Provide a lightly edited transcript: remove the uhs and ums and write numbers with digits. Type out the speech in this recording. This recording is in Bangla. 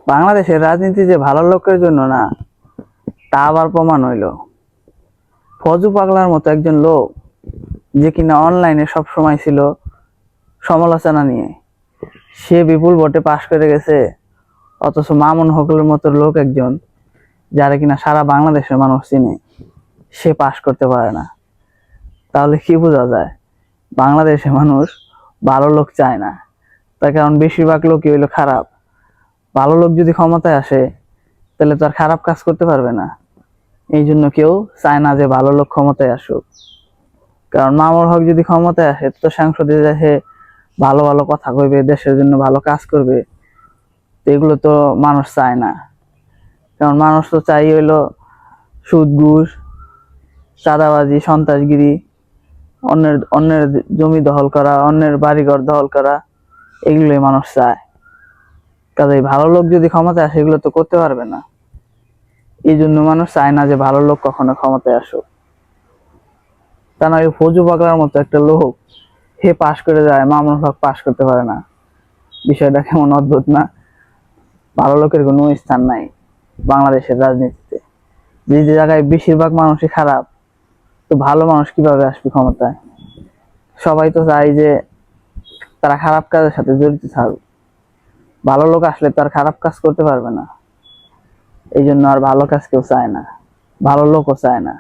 বাংলাদেশের রাজনীতি যে ভালো লোকের জন্য না, তা আবার প্রমাণ হইল। ফজু পাগলার মতো একজন লোক, যে কিনা অনলাইনে সব সময় ছিল সমালোচনা নিয়ে, সে বিপুল ভোটে পাশ করে গেছে। অথচ মামুন হকের মতো লোক একজন, যারা কিনা সারা বাংলাদেশের মানুষ চিনে, সে পাশ করতে পারে না। তাহলে কি বোঝা যায়? বাংলাদেশের মানুষ ভালো লোক চায় না। তার কারণ বেশিরভাগ লোকই হইলো খারাপ। ভালো লোক যদি ক্ষমতায় আসে, তাহলে তো আর খারাপ কাজ করতে পারবে না। এই জন্য কেউ চায় না যে ভালো লোক ক্ষমতায় আসুক। কারণ মামুন হক যদি ক্ষমতায় আসে, তো সংসদে সে ভালো ভালো কথা কইবে, দেশের জন্য ভালো কাজ করবে। তো এগুলো তো মানুষ চায় না। কারণ মানুষ তো চাই হইলো সুদ, ঘুষ, চাঁদাবাজি, সন্ত্রাসগিরি, অন্যের অন্যের জমি দখল করা, অন্যের বাড়িঘর দখল করা, এগুলোই মানুষ চায়। কাজেই ভালো লোক যদি ক্ষমতায় আসে, এগুলো তো করতে পারবে না। এই জন্য মানুষ চায় না যে ভালো লোক কখনো ক্ষমতায় আসুক। তা না, ফজু পাগলার মতো একটা লোক, হে পাশ করে যায়, মামুন হক পাশ করতে পারে না। বিষয়টা কেমন অদ্ভুত না? ভালো লোকের কোনো স্থান নাই বাংলাদেশের রাজনীতিতে। যে যে জায়গায় বেশিরভাগ মানুষই খারাপ, তো ভালো মানুষ কিভাবে আসবে ক্ষমতায়? সবাই তো চায় যে তারা খারাপ কাজের সাথে জড়িত থাকুক। ভালো লোক আসলে তো আর খারাপ কাজ করতে পারবে না। এই জন্য আর ভালো কাজ কেউ চায় না, ভালো লোকও চায় না।